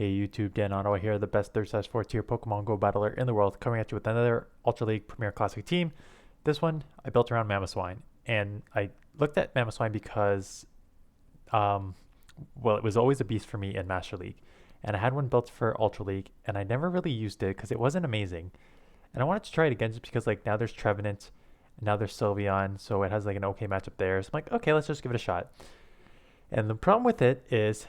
Hey YouTube, Dan Ottawa here, the best 3/4 tier Pokemon Go battler in the world, coming at you with another Ultra League Premier Classic team. This one I built around Mamoswine, and I looked at Mamoswine because, um, well, it was always a beast for me in Master League, and I had one built for Ultra League, and I never really used it because it wasn't amazing, and I wanted to try it again just because like now there's Trevenant, and now there's Sylveon, so it has like an okay matchup there. So I'm like, okay, let's just give it a shot. And the problem with it is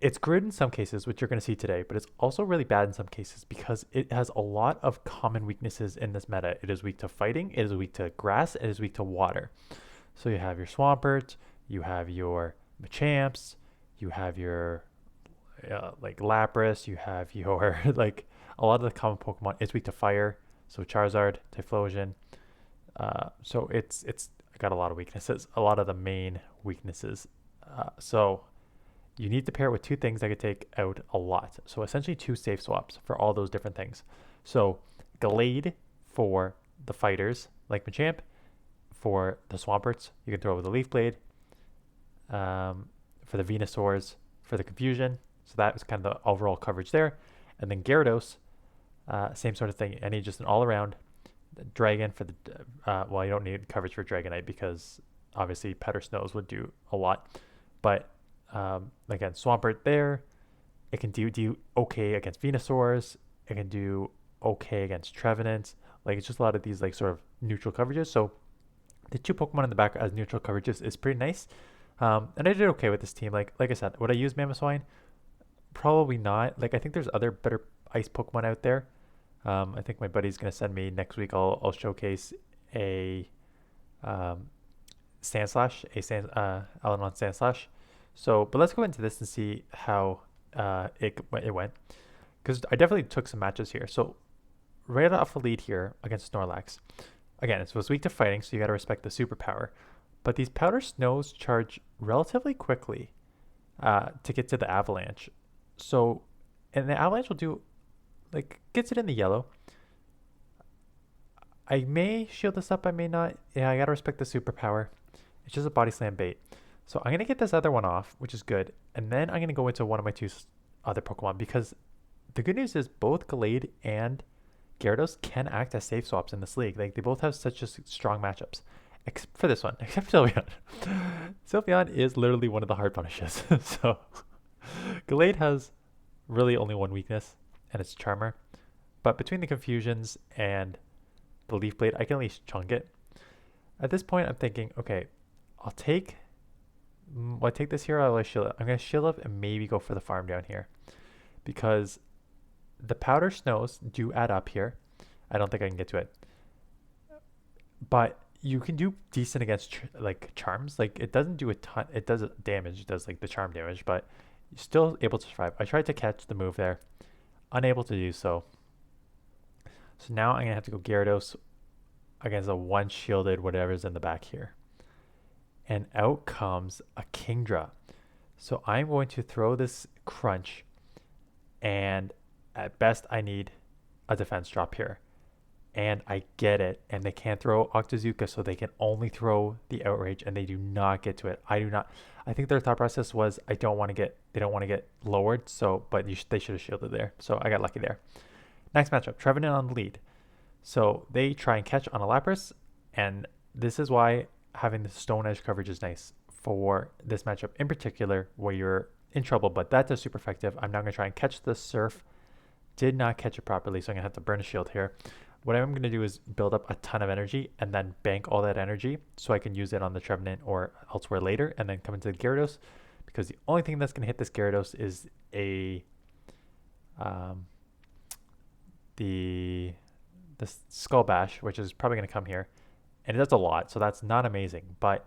it's good in some cases, which you're going to see today, but it's also really bad in some cases because it has a lot of common weaknesses in this meta. It is weak to fighting, it is weak to grass, it is weak to water. So you have your Swampert, you have your Machamps, you have your like Lapras, you have your like a lot of the common Pokemon. It's weak to fire, so Charizard, Typhlosion. So it's got a lot of weaknesses, a lot of the main weaknesses. So you need to pair it with two things that could take out a lot. So essentially two safe swaps for all those different things. So Glade for the fighters like Machamp. For the Swamperts, you can throw with the Leaf Blade. For the Venusaurs, for the Confusion. So that was kind of the overall coverage there. And then Gyarados, same sort of thing. I need just an all-around Dragon for the, well, you don't need coverage for Dragonite because obviously Powder Snows would do a lot. But again, Swampert there. It can do okay against Venusaurs. It can do okay against Trevenant. Like it's just a lot of these like sort of neutral coverages. So the two Pokemon in the back as neutral coverages is pretty nice. And I did okay with this team. Like I said, would I use Mamoswine? Probably not. Like I think there's other better ice Pokemon out there. I think my buddy's gonna send me next week. I'll showcase a Sandslash, a Alanon Sandslash. So, but let's go into this and see how it went, because I definitely took some matches here. So right off the lead here against Snorlax, again, it was weak to fighting, so you got to respect the superpower. But these Powder Snows charge relatively quickly to get to the Avalanche. So, and the Avalanche will do like gets it in the yellow. I may shield this up, I may not. Yeah, I gotta respect the superpower. It's just a body slam bait. So I'm gonna get this other one off, which is good, and then I'm gonna go into one of my two other Pokemon because the good news is both Gallade and Gyarados can act as safe swaps in this league. Like they both have such a strong matchups, except for this one, except Sylveon. Sylveon is literally one of the hard punishes. So Gallade has really only one weakness, and it's Charmer. But between the confusions and the Leaf Blade, I can at least chunk it. At this point, I'm thinking, okay, I'll take this here. I'll shield it. I'm gonna shield up and maybe go for the farm down here because the Powder Snows do add up here. I don't think I can get to it, but you can do decent against like charms. Like it doesn't do a ton. It does damage. It does like the charm damage, but you're still able to survive. I tried to catch the move there, unable to do so. So now I'm gonna have to go Gyarados against a one shielded whatever's in the back here. And out comes a Kingdra. So I'm going to throw this Crunch, and at best I need a defense drop here. And I get it, and they can't throw Octazooka, so they can only throw the Outrage, and they do not get to it. I do not. I think their thought process was they don't want to get lowered, so but they should have shielded there. So I got lucky there. Next matchup, Trevenant on the lead. So they try and catch on a Lapras, and this is why having the Stone Edge coverage is nice for this matchup in particular where you're in trouble, but that does super effective. I'm now going to try and catch the Surf. Did not catch it properly, so I'm going to have to burn a shield here. What I'm going to do is build up a ton of energy and then bank all that energy so I can use it on the Trevenant or elsewhere later and then come into the Gyarados, because the only thing that's going to hit this Gyarados is the Skull Bash, which is probably going to come here, and it does a lot, so that's not amazing. But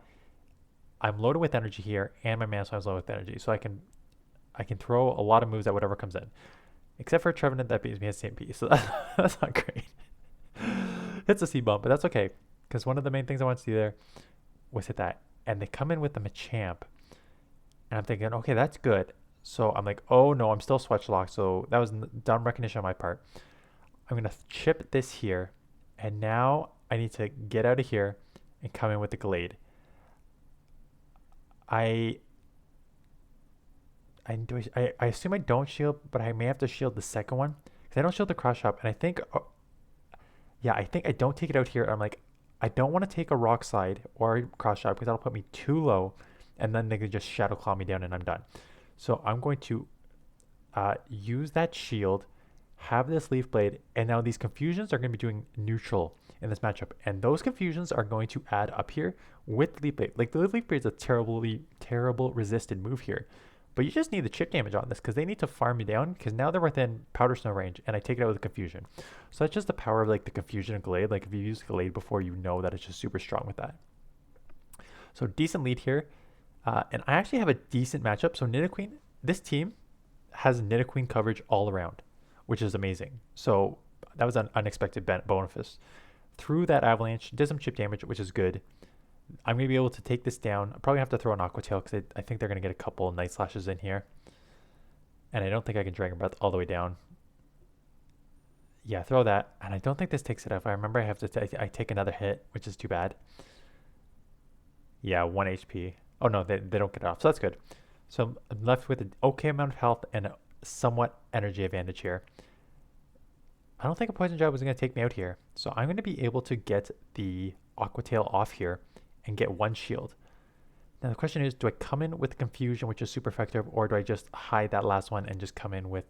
I'm loaded with energy here, and my Mamoswine's loaded with energy, so I can throw a lot of moves at whatever comes in, except for Trevenant that beats me at CMP, so that's not great. Hits a C bump, but that's okay, because one of the main things I wanted to do there was hit that, and they come in with the Machamp, and I'm thinking, okay, that's good. So I'm like, oh no, I'm still Switch locked, so that was dumb recognition on my part. I'm going to chip this here, and now I need to get out of here and come in with the Glade. I I assume I don't shield, but I may have to shield the second one because I don't shield the cross shop, and I think yeah, I think I don't take it out here. I'm like, I don't want to take a rock slide or a cross shot because that'll put me too low, and then they could just shadow claw me down and I'm done. So I'm going to use that shield, have this leaf blade, and now these confusions are going to be doing neutral in this matchup, and those confusions are going to add up here with leaf blade. Like the leaf blade is a terrible resisted move here, but you just need the chip damage on this because they need to farm me down because now they're within powder snow range, and I take it out with the confusion. So that's just the power of like the confusion of Glade. Like if you use Glade before, you know that it's just super strong with that. So decent lead here, and I actually have a decent matchup. So Nidoqueen, this team has Nidoqueen coverage all around, which is amazing. So that was an unexpected bonus. Through that avalanche, did some chip damage, which is good. I'm going to be able to take this down. I probably have to throw an Aqua Tail because I think they're going to get a couple Night Slashes in here. And I don't think I can Dragon Breath all the way down. Yeah, throw that. And I don't think this takes it off. I remember I have to I take another hit, which is too bad. Yeah, 1 HP. Oh no, they don't get it off, so that's good. So I'm left with an okay amount of health and a somewhat energy advantage here. I don't think a Poison Jab was going to take me out here. So I'm going to be able to get the Aqua Tail off here and get one shield. Now the question is, do I come in with Confusion, which is super effective, or do I just hide that last one and just come in with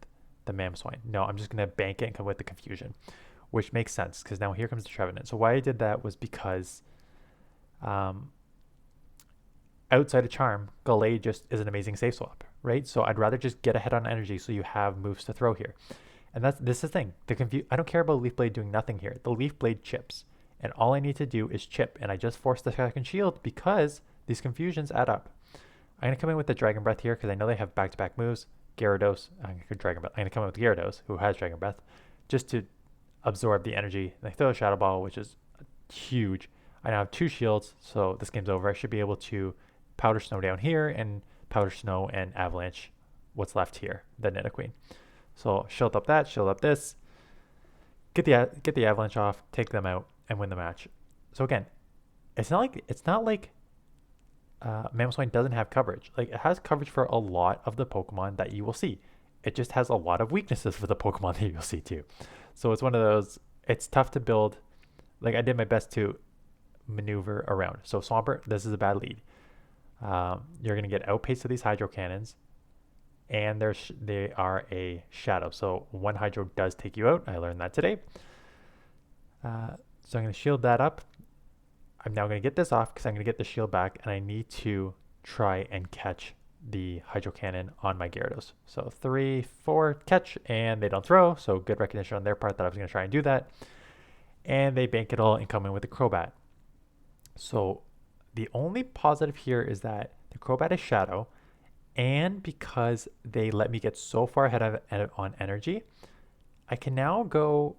the Mamoswine? No, I'm just going to bank it and come with the Confusion, which makes sense because now here comes the Trevenant. So why I did that was because outside of Charm, Gallade just is an amazing safe swap, right? So I'd rather just get ahead on energy so you have moves to throw here. And this is the thing. I don't care about Leaf Blade doing nothing here. The Leaf Blade chips. And all I need to do is chip. And I just forced the second shield because these confusions add up. I'm going to come in with the Dragon Breath here because I know they have back-to-back moves. Gyarados. I'm going to come in with Gyarados, who has Dragon Breath, just to absorb the energy. And I throw a Shadow Ball, which is huge. I now have 2 shields, so this game's over. I should be able to Powder Snow down here and Powder Snow and Avalanche what's left here, the Nidoqueen. So shield up that, shield up this, get the Avalanche off, take them out, and win the match. So again, it's not like Mamoswine doesn't have coverage. Like it has coverage for a lot of the Pokemon that you will see. It just has a lot of weaknesses for the Pokemon that you'll see too. So it's one of those. It's tough to build. Like I did my best to maneuver around. So Swampert, this is a bad lead. You're gonna get outpaced to these Hydro Cannons. And they are a shadow. So one Hydro does take you out. I learned that today. So I'm going to shield that up. I'm now going to get this off because I'm going to get the shield back. And I need to try and catch the Hydro Cannon on my Gyarados. So 3, 4, catch. And they don't throw. So good recognition on their part that I was going to try and do that. And they bank it all and come in with the Crobat. So the only positive here is that the Crobat is shadow. And because they let me get so far ahead of on energy, I can now go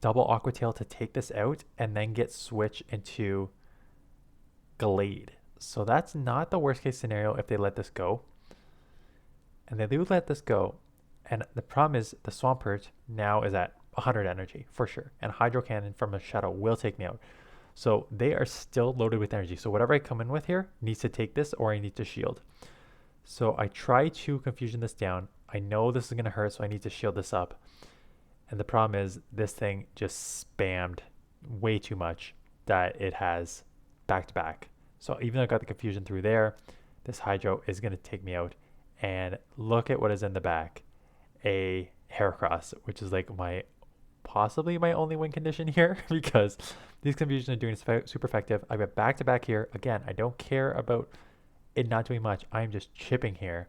double Aqua Tail to take this out and then get switch into Gallade. So that's not the worst case scenario if they let this go. And they do let this go. And the problem is the Swampert now is at 100 energy for sure. And Hydro Cannon from a shadow will take me out. So they are still loaded with energy. So whatever I come in with here needs to take this or I need to shield. So I try to confusion this down. I know this is going to hurt, so I need to shield this up. And the problem is this thing just spammed way too much that it has back-to-back. So even though I got the confusion through there, this Hydro is going to take me out. And look at what is in the back. A Heracross, which is like possibly my only win condition here because these confusions are doing super effective. I got back-to-back here. Again, I don't care about it not doing much. I'm just chipping here.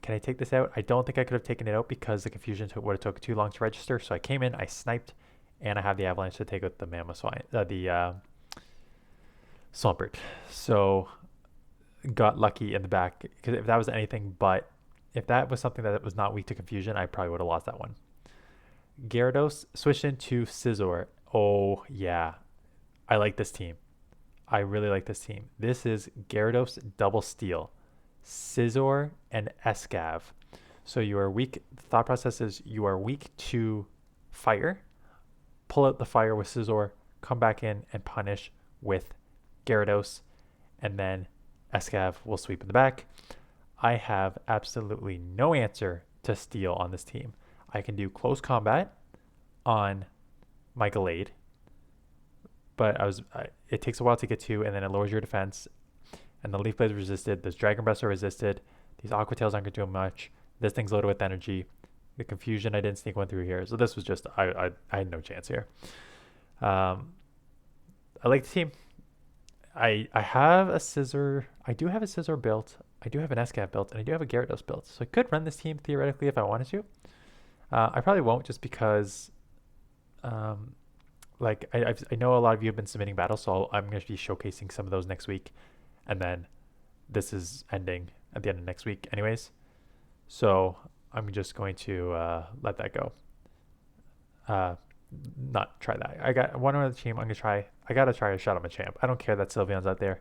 Can I take this out? I don't think I could have taken it out because the confusion would have took too long to register. So I came in, I sniped, and I have the Avalanche to take out the Mamoswine, the Swampert. So got lucky in the back because if that was anything but, if that was something that was not weak to confusion, I probably would have lost that one. Gyarados switched into Scizor. Oh, yeah. I like this team. I really like this team. This is Gyarados double steal. Scizor and Escav. So you are weak. The thought process is you are weak to fire. Pull out the fire with Scizor. Come back in and punish with Gyarados. And then Escav will sweep in the back. I have absolutely no answer to steal on this team. I can do close combat on my Gallade, but it takes a while to get to, and then it lowers your defense. And the Leaf Blade is resisted. Those Dragon Breaths are resisted. These Aqua Tails aren't going to do much. This thing's loaded with energy. The Confusion, I didn't sneak one through here. So this was just, I had no chance here. I like the team. I have a Scissor. I do have a Scissor built. I do have an Escav built, and I do have a Gyarados built. So I could run this team theoretically if I wanted to. I probably won't just because, like, I know a lot of you have been submitting battles, so I'm going to be showcasing some of those next week. And then this is ending at the end of next week anyways. So I'm just going to let that go. Not try that. I got one other team I'm going to try. I got to try a Shadow Machamp. I don't care that Sylveon's out there.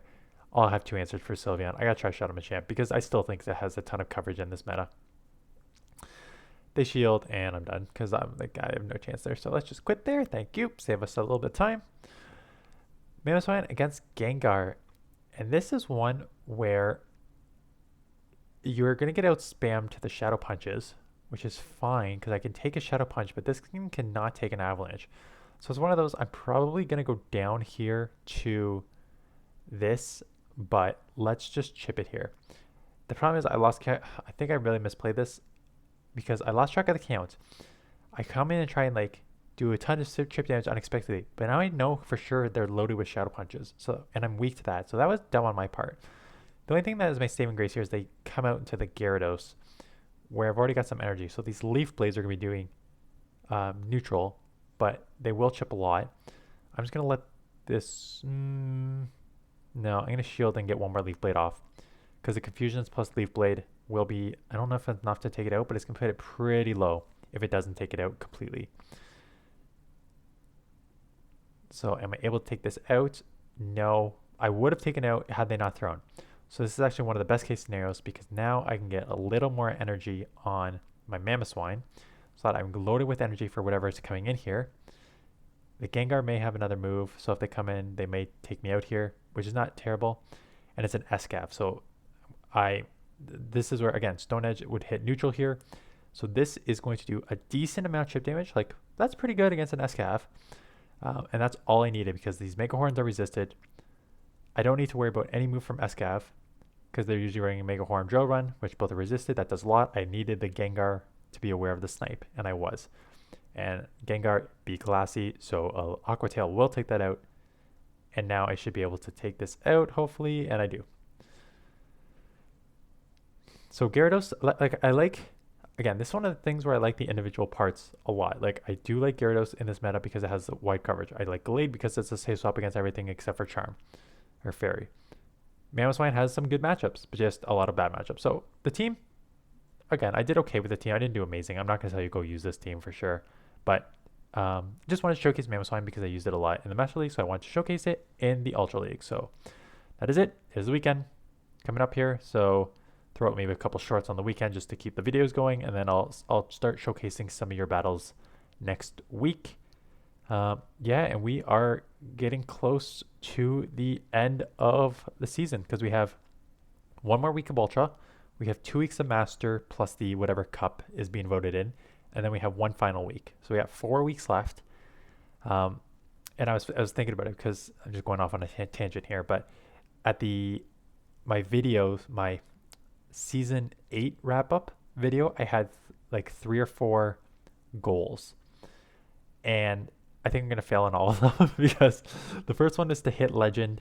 I'll have 2 answers for Sylveon. I got to try Shadow Machamp because I still think it has a ton of coverage in this meta. They shield, and I'm done because I'm like, I have no chance there. So let's just quit there. Thank you. Save us a little bit of time. Mamoswine against Gengar. And this is one where you're going to get out spammed to the Shadow Punches, which is fine because I can take a Shadow Punch, but this thing cannot take an Avalanche. So it's one of those, I'm probably going to go down here to this, but let's just chip it here. The problem is I think I really misplayed this because I lost track of the count. I come in and try and like do a ton of chip damage unexpectedly, but now I know for sure they're loaded with Shadow Punches, and I'm weak to that. So that was dumb on my part. The only thing that is my saving grace here is they come out into the Gyarados, where I've already got some energy. So these Leaf Blades are going to be doing neutral, but they will chip a lot. I'm just going to let this... no, I'm going to shield and get one more Leaf Blade off, because the Confusions plus Leaf Blade will be... I don't know if it's enough to take it out, but it's going to put it pretty low if it doesn't take it out completely. So am I able to take this out? No. I would have taken out had they not thrown. So this is actually one of the best case scenarios because now I can get a little more energy on my Mamoswine so that I'm loaded with energy for whatever is coming in here. The Gengar may have another move, so if they come in, they may take me out here, which is not terrible. And it's an Escav, so this is where, again, Stone Edge would hit neutral here. So this is going to do a decent amount of chip damage. Like, that's pretty good against an Escav. And that's all I needed because these Mega Horns are resisted. I don't need to worry about any move from Escav because they're usually running a Mega Horn Drill Run, which both are resisted. That does a lot. I needed the Gengar to be aware of the snipe, and I was. And Gengar, be classy, so Aqua Tail will take that out. And now I should be able to take this out, hopefully, and I do. So Gyarados, again, this is one of the things where I like the individual parts a lot. Like, I do like Gyarados in this meta because it has wide coverage. I like Gallade because it's a safe swap against everything except for Charm or Fairy. Mamoswine has some good matchups, but just a lot of bad matchups. So the team, again, I did okay with the team. I didn't do amazing. I'm not going to tell you go use this team for sure. But just wanted to showcase Mamoswine because I used it a lot in the Master League, so I wanted to showcase it in the Ultra League. So that is it. It is the weekend coming up here. So throw out maybe a couple shorts on the weekend just to keep the videos going, and then I'll start showcasing some of your battles next week. Yeah, and we are getting close to the end of the season because we have one more week of Ultra. We have 2 weeks of Master plus the whatever cup is being voted in, and then we have one final week. So we have 4 weeks left. And I was thinking about it because I'm just going off on a tangent here, but at my season 8 wrap up video, I had like 3 or 4 goals, and I think I'm gonna fail on all of them because the first one is to hit legend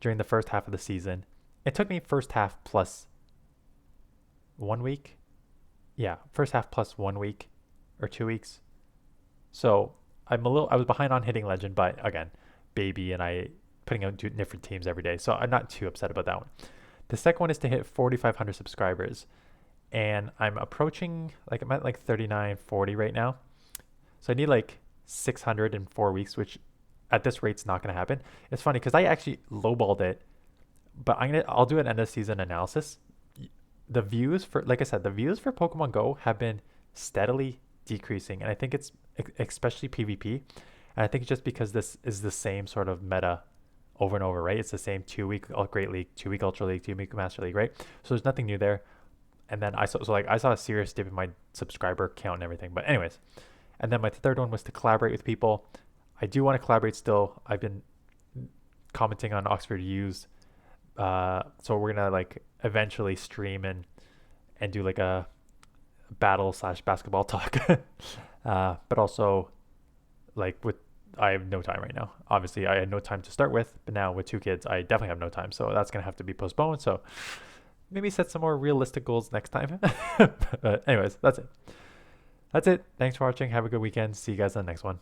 during the first half of the season. It took me first half plus 1 week. Yeah, first half plus 1 week or 2 weeks. So I was behind on hitting legend, but again, baby and I putting out different teams every day, so I'm not too upset about that one. The second one is to hit 4,500 subscribers, and I'm approaching, like, I'm at like 39, 40 right now. So I need like 600 in 4 weeks, which at this rate's not going to happen. It's funny because I actually lowballed it, but I'll do an end of season analysis. The views for, like I said, the views for Pokemon Go have been steadily decreasing, and I think it's especially PvP, and I think it's just because this is the same sort of meta over and over, right? It's the same 2 week Great League, 2 week Ultra League, 2 week Master League, right? So there's nothing new there. And then I saw a serious dip in my subscriber count and everything. But anyways, and then my third one was to collaborate with people. I do want to collaborate still. I've been commenting on Oxford U's, so we're gonna like eventually stream and do like a battle slash basketball talk. But also like with I have no time right now. Obviously, I had no time to start with, but now with 2 kids, I definitely have no time. So that's gonna have to be postponed. So maybe set some more realistic goals next time. But anyways, that's it. That's it. Thanks for watching. Have a good weekend. See you guys on the next one.